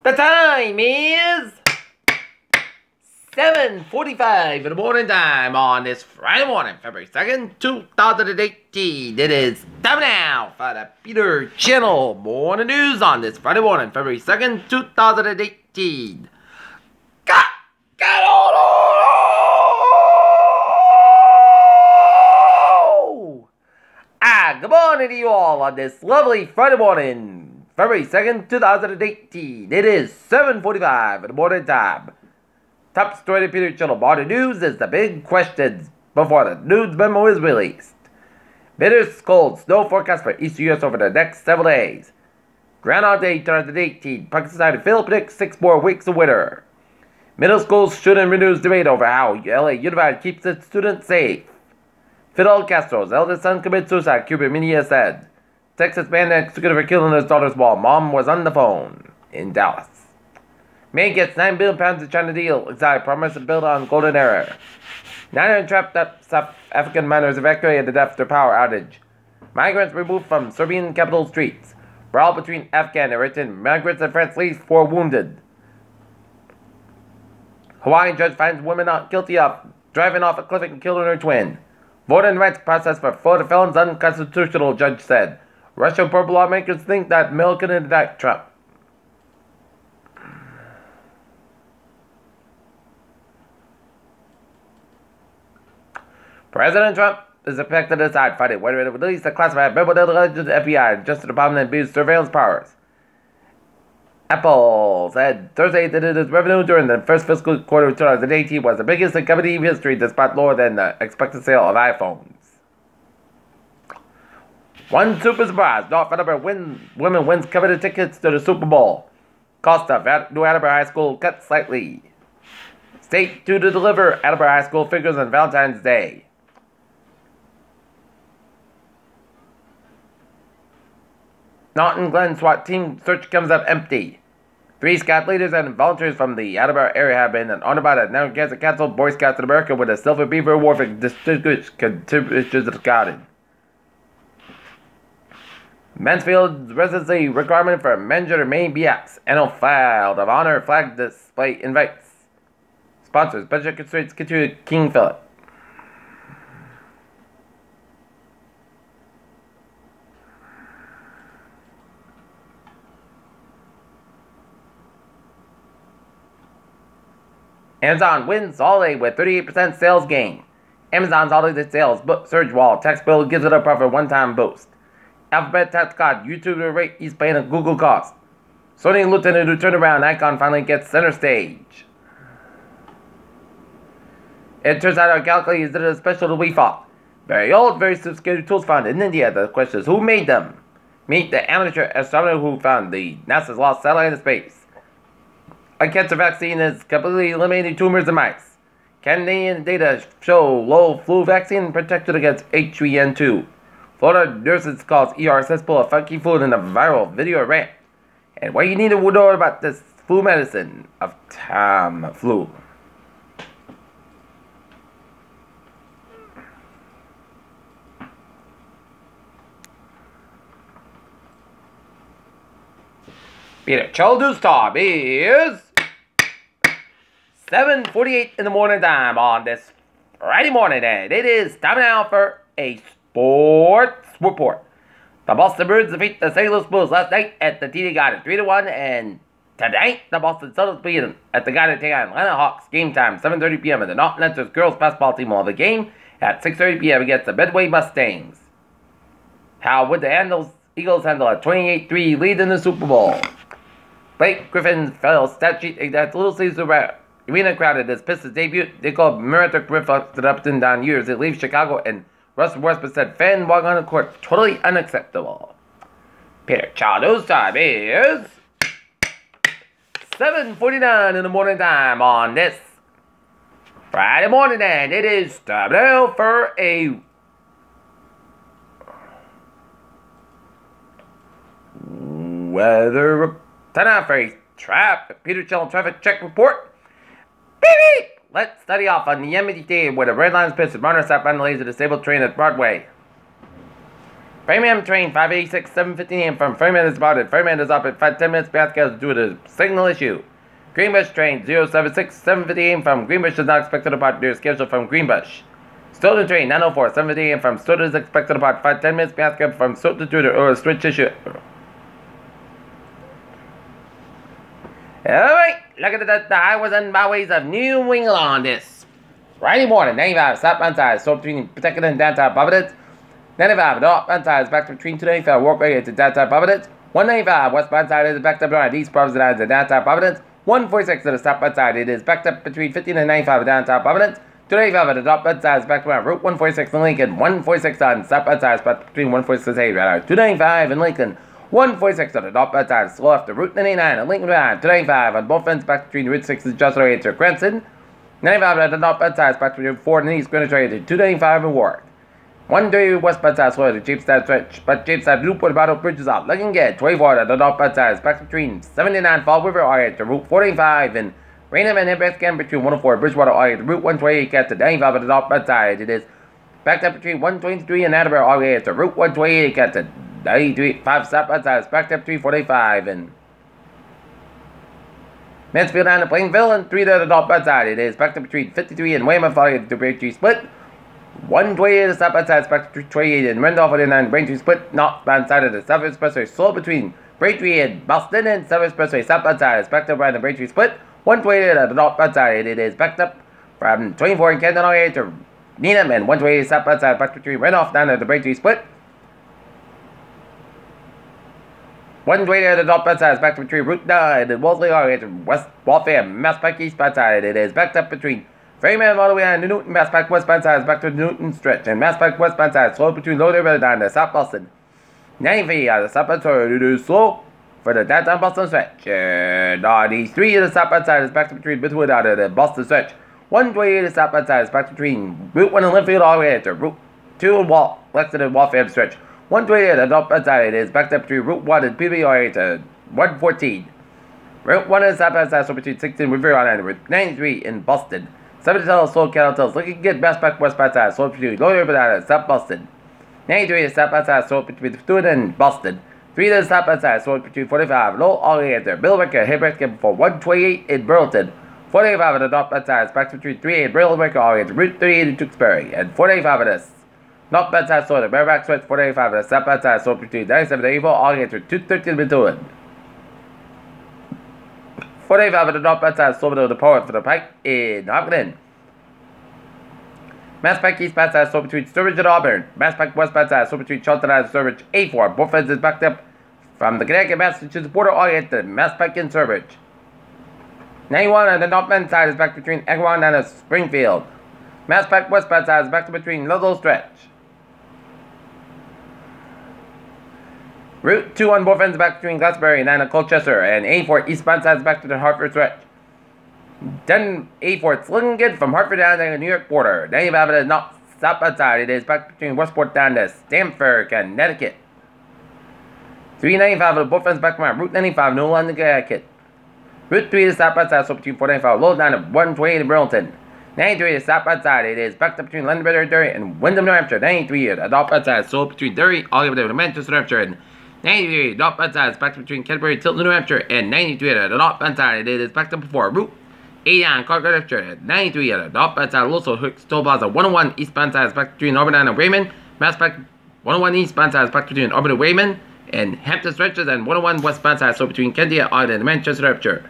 The time is 7:45 in the morning time on this Friday morning, February 2nd, 2018. It is time now for the Peter Channel Morning News on this Friday morning, February 2nd, 2018. Good morning to you all on this lovely Friday morning, February 2nd, 2018. It is 7:45 in the morning time. Top story of Peter Channel Morning News is the big questions before the news memo is released. Bitter cold snow forecast for East U.S. over the next several days. Groundhog Day 2018. Park Society Phil predicts 6 more weeks of winter. Middle school student renews debate over how LA Unified keeps its students safe. Fidel Castro's eldest son committed suicide, Cuban media said. Texas man executed for killing his daughter's while mom was on the phone in Dallas. Man gets £9 billion in China deal. Exotic promise to build on golden era. 900 trapped South African miners evacuated after power outage. Migrants removed from Serbian capital streets. Brawl between Afghan and Eritrean migrants and France leaves 4 wounded. Hawaiian judge finds woman not guilty of driving off a cliff and killing her twin. Voting rights process for Florida felons unconstitutional, judge said. Russian purple lawmakers think that Mill can indict Trump. President Trump is expected to decide Friday whether to release the classified memo that alleges the FBI and Justice Department abused surveillance powers. Apple said Thursday that its revenue during the first fiscal quarter of 2018 was the biggest in company history, despite lower than the expected sale of iPhones. One super surprise: North Attleboro women wins coveted tickets to the Super Bowl. Cost of New Attleboro High School cut slightly. State due to deliver Attleboro High School figures on Valentine's Day. Norton Glen SWAT team search comes up empty. 3 Scout leaders and volunteers from the Attleboro area have been honored by the Narragansett Council Boy Scouts of America with a Silver Beaver Award for distinguished contributions to scouting. Mansfield's residency requirement for manager may be axed. Annual File of Honor flag display invites. Sponsors: budget constraints continue. King Philip. Amazon wins holiday with 38% sales gain. Amazon's holiday sales surge while tax bill gives it a profit one-time boost. Alphabet tax cut, YouTube rate is paying a Google cost. Sony Lieutenant who turned around icon finally gets center stage. It turns out our Galaxy is a special to we fought. Very old, very sophisticated tools found in India. The question is who made them? Meet the amateur astronomer who found the NASA's lost satellite in space. A cancer vaccine is completely eliminating tumors in mice. Canadian data show low flu vaccine protected against H3N2. Florida nurses calls ER cesspool of funky food in a viral video rant. And what you need to know about this flu medicine of Tamiflu. Peter Children's time is 7:48 in the morning time on this Friday morning, and it is time now for a sports report. The Boston Bruins defeat the St. Louis Blues last night at the TD Garden 3-1, and tonight the Boston Celtics beat them at the Garden take on Atlanta Hawks. Game time 7:30 p.m. and the Norton Leinsters girls basketball team will have a game at 6:30 p.m. against the Midway Mustangs. How would the Eagles handle a 28-3 lead in the Super Bowl? Blake Griffin's fellow stat sheet exact Little Caesar arena crowded as Pistons debut. They called Meritoric reflected up and down years. It leaves Chicago, and Russell Westbrook said fan walk on the court totally unacceptable. Peter Children's time is 7:49 in the morning time on this Friday morning, and it is time now for a weather time for a Peter Channel traffic check report. Beep beep! Let's study off on the Yosemite Day where the red lines pitched the runner sat on the laser disabled train at Broadway. Framingham train 586, 7:15 a.m. from Framingham is spotted. Framingham is up at 10 minutes past schedule due to signal issue. Greenbush train 076, 7:50 a.m. from Greenbush is not expected to depart near schedule from Greenbush. Stoughton train 904, 7:50 a.m. from Stoughton is expected to depart 10 minutes past schedule from Stoughton due to switch issue. Alright, look at the highways and byways of New England this Friday morning. 95 southbound side, so between Pawtucket and downtown Providence. 95 northbound side is back between 295 Warwick to downtown Providence. 195 westbound side is backed up around East Providence and downtown Providence. 146 to the southbound side, it is backed up between 15 and 95 downtown Providence. 295 at the northbound side is backed around Route 146 in Lincoln. 146 on southbound side is backed between 146 and 295 in Lincoln. 146 on the northbound side, slow after Route 99 and Lincoln Drive. 295 on both ends back between Route 6 and Joshua to Cranston. 95 at the northbound side is back between Ford and East Greenwich to 295 and Warwick. 130 westbound side slow to Cheapside stretch, but Cheapside Newport Battle Bridge is up. Looking good. 24 at the northbound side is back between 79 Fall River area to Route 45 and Rainham and Nebraska between 104 Bridgewater area to Route 128 at the 95 at the northbound side. It is backed up between 123 and Attleboro area to Route 128 at the 93.5 southbound side is backed up between 45 and Mansfield down to Plainville and 3 to the northbound side. It is backed up between 53 and Weymouth area to Braintree split. 128 to the southbound side is backed to 28 and Randolph and Braintree split northbound side of the Southern Expressway slow between Braintree and Boston and Southern Expressway southbound side is backed up around the Braintree split. 128 at the northbound side, it is backed up from 24 in Canton area to Needham and 128 southbound side backed between Randolph down at the Braintree split. 128 at the northbound side is backed between Route 9 and Wolseley area to West Waltham, Masspike eastbound side. It is backed up between Framingham all the way on the Newton, Masspike westbound side is back to the Newton stretch, and Masspike westbound side slow between Loader and down to South Boston. 93 at the southbound side, it is slow for the downtown Boston stretch. 93 at the southbound side is back between Bithwood out of the Boston stretch. 128 at the southbound side is back between Route 1 and Linfield all the way to Route 2 and Lexington and Waltham stretch. 128 at the northbound side is backed up between Route 1 and PB area to 114. Route 1 at the southbound side so between 16 River Island and Route 93 in Boston. 70 slow cattle tells looking good Masspike westbound side slow between Lower River Island and South Boston. 93 at the southbound side slow between Stewart and Boston. 3 to the southbound side slow between 45 low all the way there. Bill Ricker hit break for 128 in Burlington. 485 at the northbound side is back between 3 and Bill Ricker all the way to Route 38 in Tewksbury. And 485 at the northbound side slow to Bareback stretch. 485 at the southbound side slow between 97 and Avon all the way to 213 Methuen. 485 at the northbound side slow to the port for the Pike in Hopkins. Masspike eastbound side slow between Sturbridge and Auburn. Masspike westbound side slow between Charlton and Sturbridge. A4. Both ends is backed up from the Connecticut Massachusetts border all the way to Masspike and Sturbridge. 91 on the northbound side is back between Agawam and Springfield. Masspike westbound side is backed up between Ludlow stretch. Route 2 on both ends is back between Glastonbury and Colchester. And A4 eastbound side is back to the Hartford stretch. Then A4, it's looking good from Hartford down to the New York border. 95 is not southbound side. It is back between Westport down to Stamford, Connecticut. 395 of both ends back from Route 95, New London, Connecticut. Route 3 is southbound side, so between 495, low down to 128 in Burlington. 93 is southbound side. It is backed up between London, Derry, and Wyndham, New Hampshire. 93 is northbound side, so between Derry all the way to Manchester, New Hampshire. And 93 northbound side is backed between Canterbury, Tilton, New Hampshire. And 93 at the northbound side, it is backed up before Route 80 on Concord, New Hampshire. 93 at the northbound side, also Hooks Toll Plaza. 101 eastbound side is backed between Auburn and Raymond. Masspike 101 eastbound side is backed between Auburn and Raymond. And Hampton stretches and 101 westbound side, so between Kennedy and Ogden and Manchester, New Hampshire.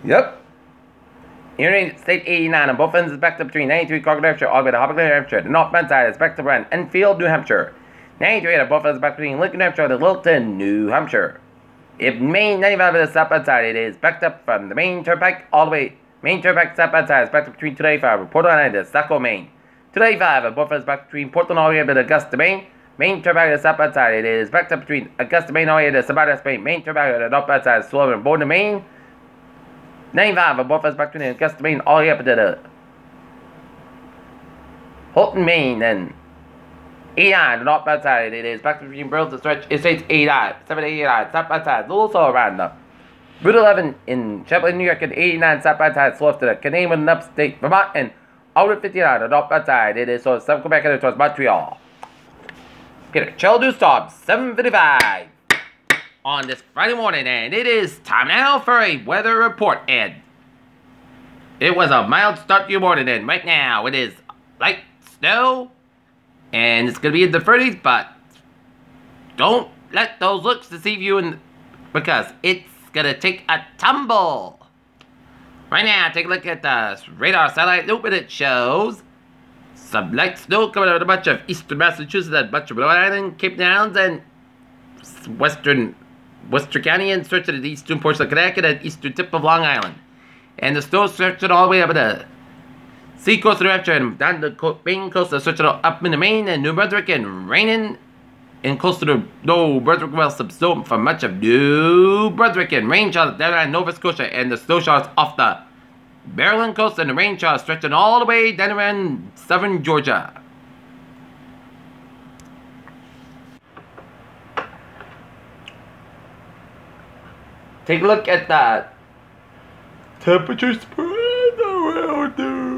Yep. Interstate 89 on both ends is backed up between 93 Concord, New Hampshire, all the way to Hopkins, New Hampshire. The northbound side is backed up around Enfield, New Hampshire. 93 at both ends is backed between Lincoln, New Hampshire, and Littleton, New Hampshire. If Main 95 at the southbound side, it is backed up from the Main Turnpike all the way. Main Turnpike southbound side is backed up between 295 and Portland Island to Saco, Maine. 295 at both ends is backed between Portland all the way up to Augusta, Maine. Main Turnpike at the southbound side, it is backed up between Augusta, Maine all the way to Sabata, Spain. Main Turnpike at the northbound side is slower than Bowdoin, Maine. 95 at both ends back between Augusta, Maine all the way up to the Holton, Maine. And 89, not bad side. It is back between Burls to stretch. It stays 89, 7 89, top bad side. Also around the Route 11 in Champlain, New York, and 89, top bad side. Slow to the Canadian and upstate Vermont, and out at 59, not bad side. It is so 7 Quebec and towards Montreal. Get a chill news stop, 7:55 on this Friday morning, and it is time now for a weather report. And it was a mild start to your morning, and right now it is light snow. And it's going to be in the 30s, but don't let those looks deceive you because it's going to take a tumble. Right now, take a look at the radar satellite loop, and it shows some light snow coming out of a bunch of eastern Massachusetts, and a bunch of Rhode Island, Cape Downs, and western County, and stretching the eastern portion of Connecticut and eastern tip of Long Island. And the snow stretching all the way up to the sea coast of New Hampshire and down the Maine coast, stretching up into Maine and New Brunswick, and raining in close to the New Brunswick, well, some snow for much of New Brunswick, and rain showers down around Nova Scotia, and the snow showers off the Maryland coast, and the rain showers stretching all the way down around southern Georgia. Take a look at the temperature spread around the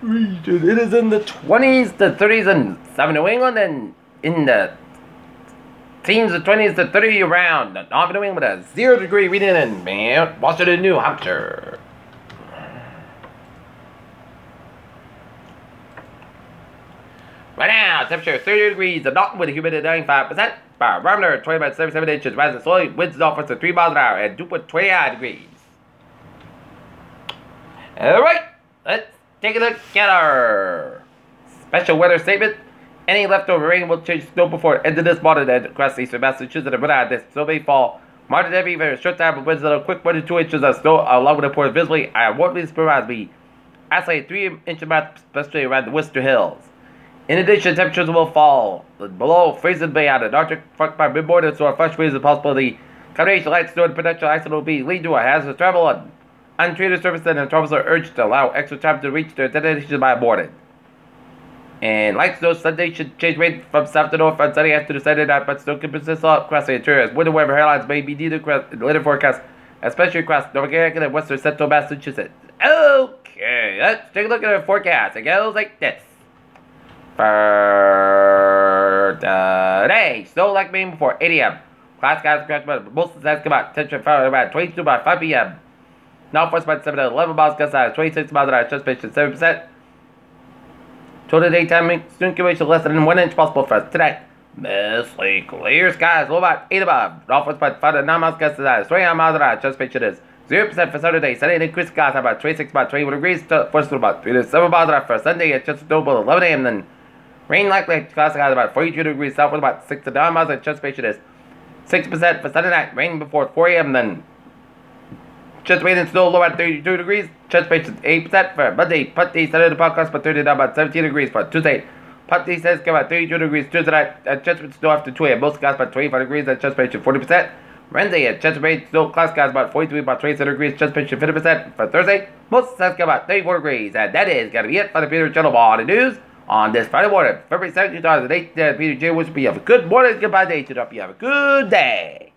region. It is in the 20s to 30s in southern New England, and in the teens to 20s to 30 around northern New England, with a 0 degree reading in Washington, New Hampshire. Right now, temperature 30 degrees, and not with a humidity 95%. Barometer 20.77 inches, rising slowly. Winds northwest to 3 miles an hour, and dew at 29 degrees. Alright, let's take a look at our special weather statement. Any leftover rain will change snow before the end of this morning, and across eastern Massachusetts and Rhode Island. This snow may fall moderate heavy, very short time of winds that are quick 1 to 2 inches of snow along with the port visibly. I won't be surprised me. Isolated 3 inch amounts, especially around the Worcester Hills. In addition, temperatures will fall below freezing bay on the Arctic front by mid-morning, so a fresh freeze is possible. The combination of light snow and potential accident will be lead to a hazardous travel on untreated surfaces, and travelers are urged to allow extra time to reach their destination by morning. And light snow Sunday should change rain from south to north on Sunday after the Saturday night, but snow can persist all across the interior. Winter weather hairlines may be needed across the later forecast, especially across North Carolina and western central Massachusetts. Okay, let's take a look at our forecast. It goes like this. For today, snow like Maine before 8 a.m. Cloud skies scratch, but most of the skies come out. Temperature found about 22 by 5 p.m. Northwest by 7 to 11 miles, gust size 26 miles an hour, transpiration 7%. Total daytime soon accumulation less than 1 inch possible for us today. Mostly clear skies, low about 8 above. Northwest by 5 to 9 miles, gust size 29 miles an hour, transpiration is 0% for Saturday. Sunday, increased skies about 26 by 21 degrees. First about 3 to 7 miles an hour for Sunday. It's just about 11 a.m. Then rain likely, clouds skies about 42 degrees southward, about 6 to 9 miles, and transpiration is 6% for Sunday night. Rain before 4 a.m. Then just rain and snow low at 32 degrees. Transpiration is 8% for Monday. Putney, Sunday, the podcast, but 30 down about 17 degrees for Tuesday. Putney says about 32 degrees Tuesday night. Transpiration snow after 2 a.m. Most skies about 25 degrees, and transpiration 40%. Wednesday, transpiration snow, cloud skies about 43, about 27 degrees. Transpiration 50% for Thursday. Most skies about 34 degrees. And that is going to be it for the Peter Channel Morning News on this Friday morning, February 7th, 2008. Peter J. Wish you have a good morning, goodbye day. To you have a good day.